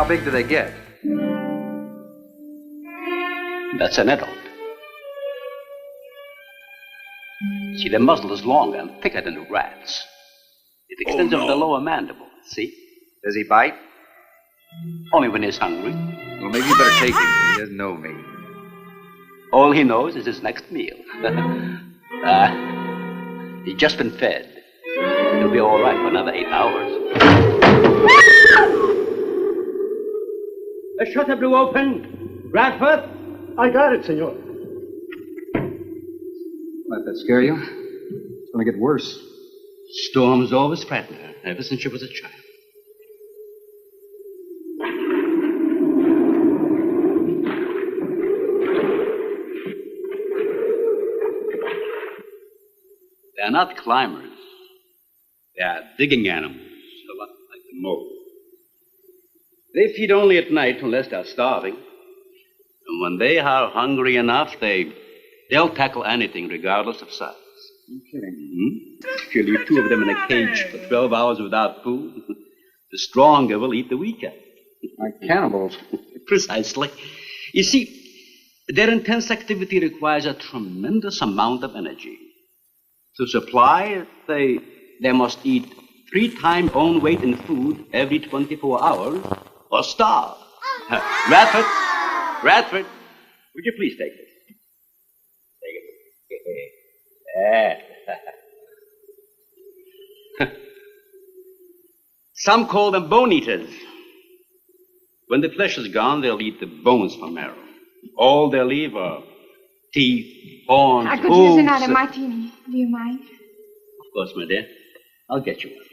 How big do they get? That's an adult. See, the muzzle is longer and thicker than a rat's. It extends over the lower mandible, see? Does he bite? Only when he's hungry. Well, maybe you better take him. He doesn't know me. All he knows is his next meal. He's just been fed. He'll be all right for another 8 hours. The shutter blew open. Bradford? I got it, senor. Let that scare you? It's going to get worse. Storms always frighten her, ever since she was a child. They're not climbers. They are digging animals, a lot like the mole. They feed only at night unless they're starving. And when they are hungry enough, they'll tackle anything regardless of size. You're kidding. If you leave 2 of them in a cage for 12 hours without food, the stronger will eat the weaker. Like cannibals. Precisely. You see, their intense activity requires a tremendous amount of energy. To supply it, they must eat 3 times own weight in food every 24 hours or starve. Radford, would you please take this? Take it. Some call them bone eaters. When the flesh is gone, they'll eat the bones for marrow. All they'll leave are teeth, horns, I could hooves. use another martini. Do you mind? Of course, my dear. I'll get you one.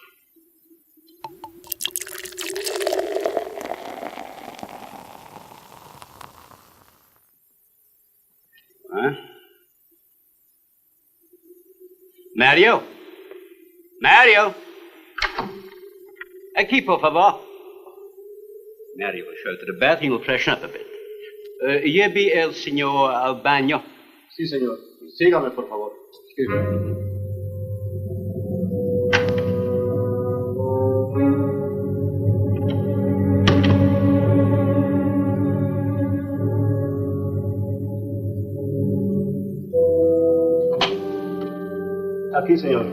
Huh? Mario? Aquí, por favor. Mario will show to the bath. He will freshen up a bit. Lleve el señor al baño. Sí, señor. Sígame, por favor. Excuse me. Aquí, señor.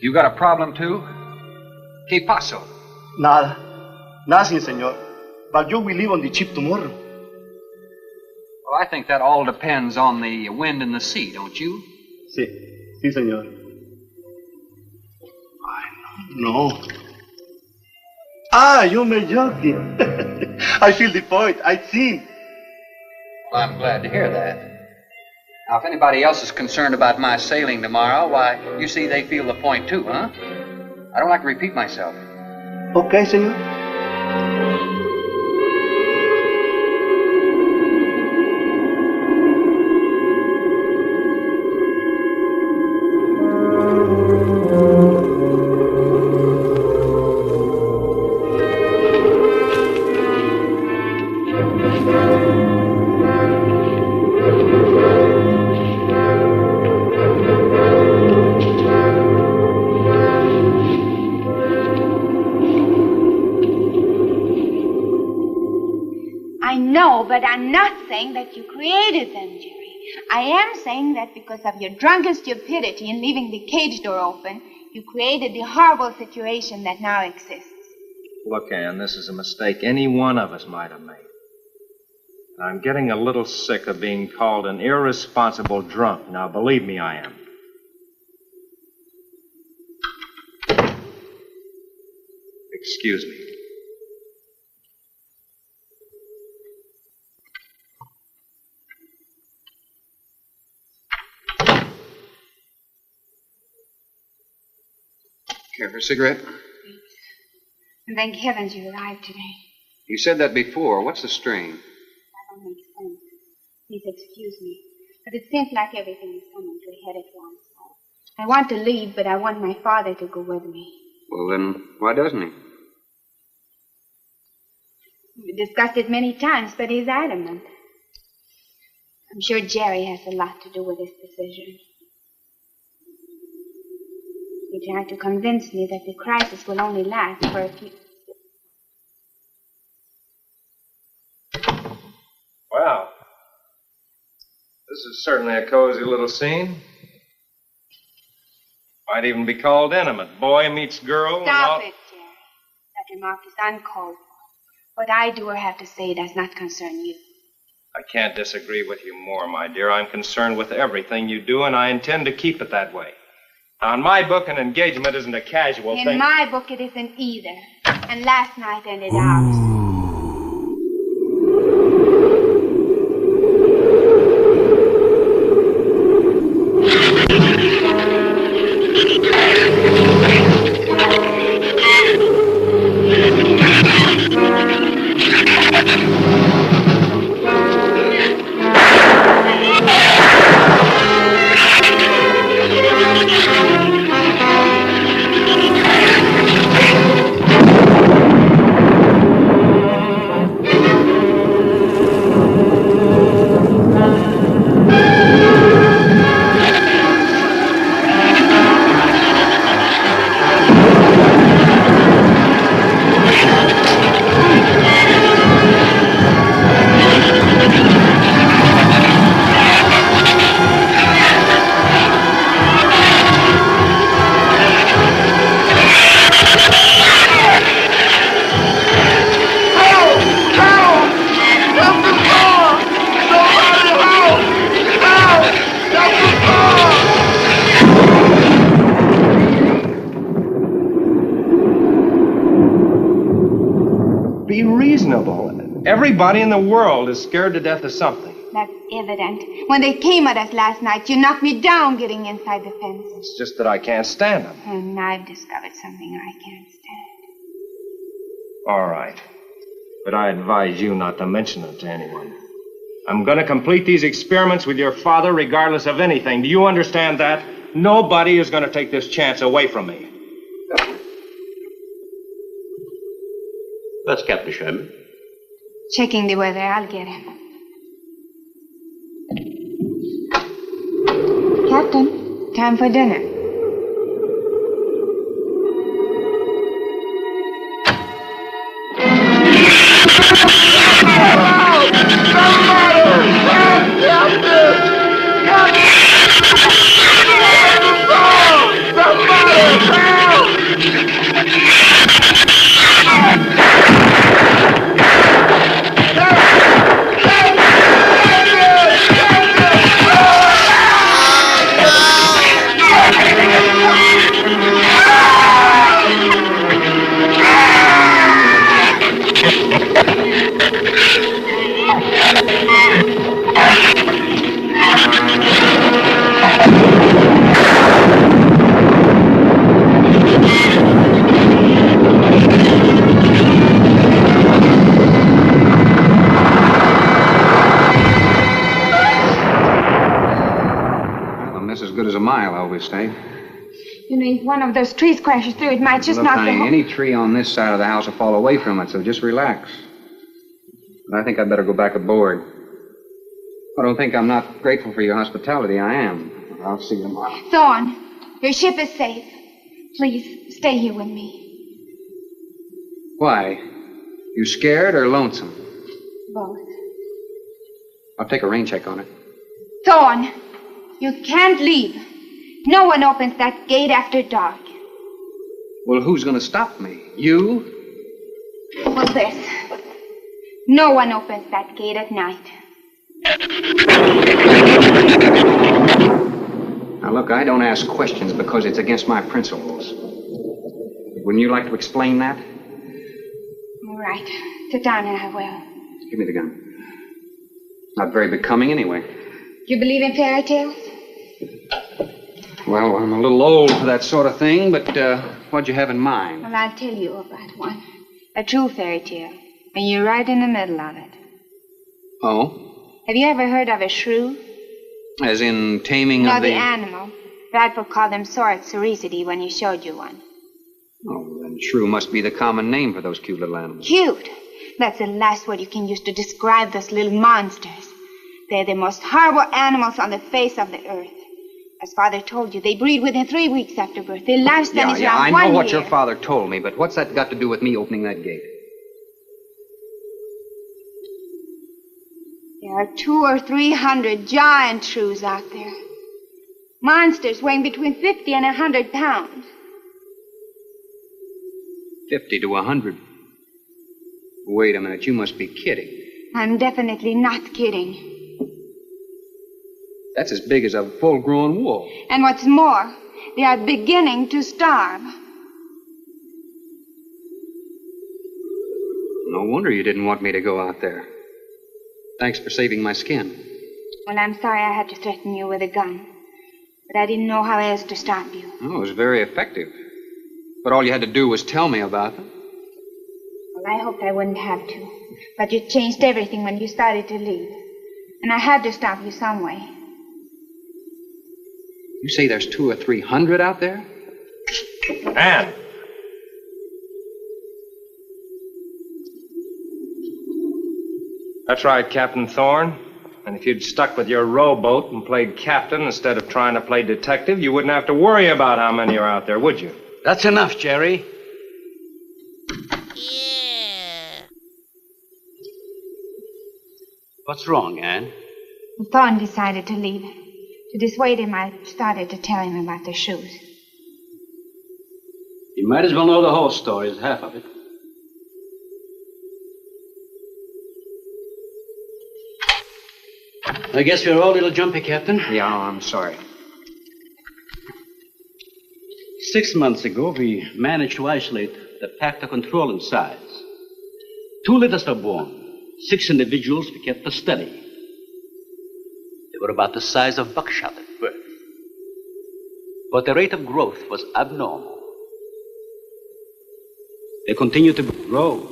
You got a problem, too? ¿Qué pasó? Nada. Nothing, señor. But you will leave on the ship tomorrow. Well, I think that all depends on the wind and the sea, don't you? Sí, señor. No. You may joking. I feel the point. I think. Well, I'm glad to hear that. Now, if anybody else is concerned about my sailing tomorrow, why, you see they feel the point too, huh? I don't like to repeat myself. Okay, senor. No, but I'm not saying that you created them, Jerry. I am saying that because of your drunken stupidity in leaving the cage door open, you created the horrible situation that now exists. Look, Ann, this is a mistake any one of us might have made. I'm getting a little sick of being called an irresponsible drunk. Now, believe me, I am. Excuse me. Care for a cigarette? And thank heavens you arrived today. You said that before. What's the strain? That don't make sense. Please excuse me. But it seems like everything is coming to a head at once. I want to leave, but I want my father to go with me. Well, then, why doesn't he? We discussed it many times, but he's adamant. I'm sure Jerry has a lot to do with this decision. He tried to convince me that the crisis will only last for a few... Well, this is certainly a cozy little scene. Might even be called intimate. Boy meets girl. Stop it, Jerry. That remark is uncalled for. What I do or have to say does not concern you. I can't disagree with you more, my dear. I'm concerned with everything you do, and I intend to keep it that way. Now, in my book, an engagement isn't a casual thing. In my book, it isn't either. And last night ended ours. Be reasonable. Everybody in the world is scared to death of something. That's evident. When they came at us last night, you knocked me down getting inside the fence. It's just that I can't stand them. And I've discovered something I can't stand. All right. But I advise you not to mention it to anyone. I'm going to complete these experiments with your father regardless of anything. Do you understand that? Nobody is going to take this chance away from me. That's Captain Sherman. Checking the weather, I'll get him. Captain, time for dinner. as good as a mile, I always say. You know, if one of those trees crashes through, it might just Look, knock the honey, whole... any tree on this side of the house will fall away from it, so just relax. But I think I'd better go back aboard. I don't think I'm not grateful for your hospitality. I am. I'll see you tomorrow. Thorne, your ship is safe. Please, stay here with me. Why? You scared or lonesome? Both. I'll take a rain check on it. Thorne, you can't leave. No one opens that gate after dark. Well, who's going to stop me? You? Well, this. No one opens that gate at night. Now, look, I don't ask questions because it's against my principles. Wouldn't you like to explain that? All right. Sit down and I will. Give me the gun. Not very becoming anyway. You believe in fairy tales? Well, I'm a little old for that sort of thing, but what'd you have in mind? Well, I'll tell you about one. A true fairy tale. And you're right in the middle of it. Oh? Have you ever heard of a shrew? As in taming No, of the animal. Bradford called them Sorat Sericity when he showed you one. Oh, then shrew must be the common name for those cute little animals. Cute. That's the last word you can use to describe those little monsters. They're the most horrible animals on the face of the earth. As Father told you, they breed within 3 weeks after birth. Their lifespan is around 1 I know year. what your father told me, but what's that got to do with me opening that gate? There are 200 or 300 giant shrews out there. Monsters weighing between 50 and 100 pounds. 50 to 100. Wait a minute, you must be kidding. I'm definitely not kidding. That's as big as a full-grown wolf. And what's more, they are beginning to starve. No wonder you didn't want me to go out there. Thanks for saving my skin. Well, I'm sorry I had to threaten you with a gun. But I didn't know how else to stop you. Oh, it was very effective. But all you had to do was tell me about them. Well, I hoped I wouldn't have to. But you changed everything when you started to leave. And I had to stop you some way. You say there's 200 or 300 out there? Anne! That's right, Captain Thorne. And if you'd stuck with your rowboat and played captain instead of trying to play detective, you wouldn't have to worry about how many are out there, would you? That's enough, Jerry. What's wrong, Anne? Thorne decided to leave. To dissuade him, I started to tell him about the shoes. You might as well know the whole story as half of it. I guess we're all a little jumpy, Captain. Yeah, I'm sorry. 6 months ago, we managed to isolate the pack to control in size. 2 litters were born. 6 individuals we kept for study. They were about the size of buckshot at birth. But the rate of growth was abnormal. They continued to grow.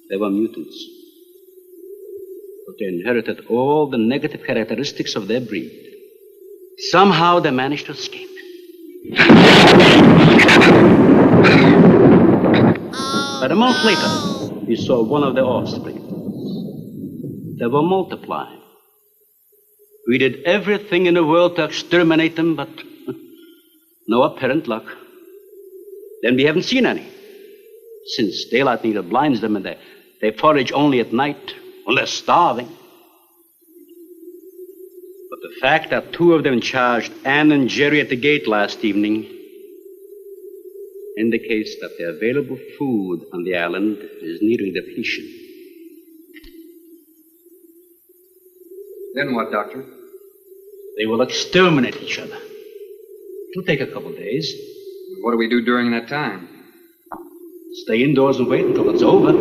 They were mutants. But they inherited all the negative characteristics of their breed. Somehow they managed to escape. But a month later, we saw one of their offspring. They were multiplying. We did everything in the world to exterminate them, but no apparent luck. Then we haven't seen any. Since daylight neither blinds them and they forage only at night, when they're starving. But the fact that 2 of them charged Anne and Jerry at the gate last evening indicates that the available food on the island is nearing depletion. Then what, Doctor? They will exterminate each other. It'll take a couple days. What do we do during that time? Stay indoors and wait until it's over.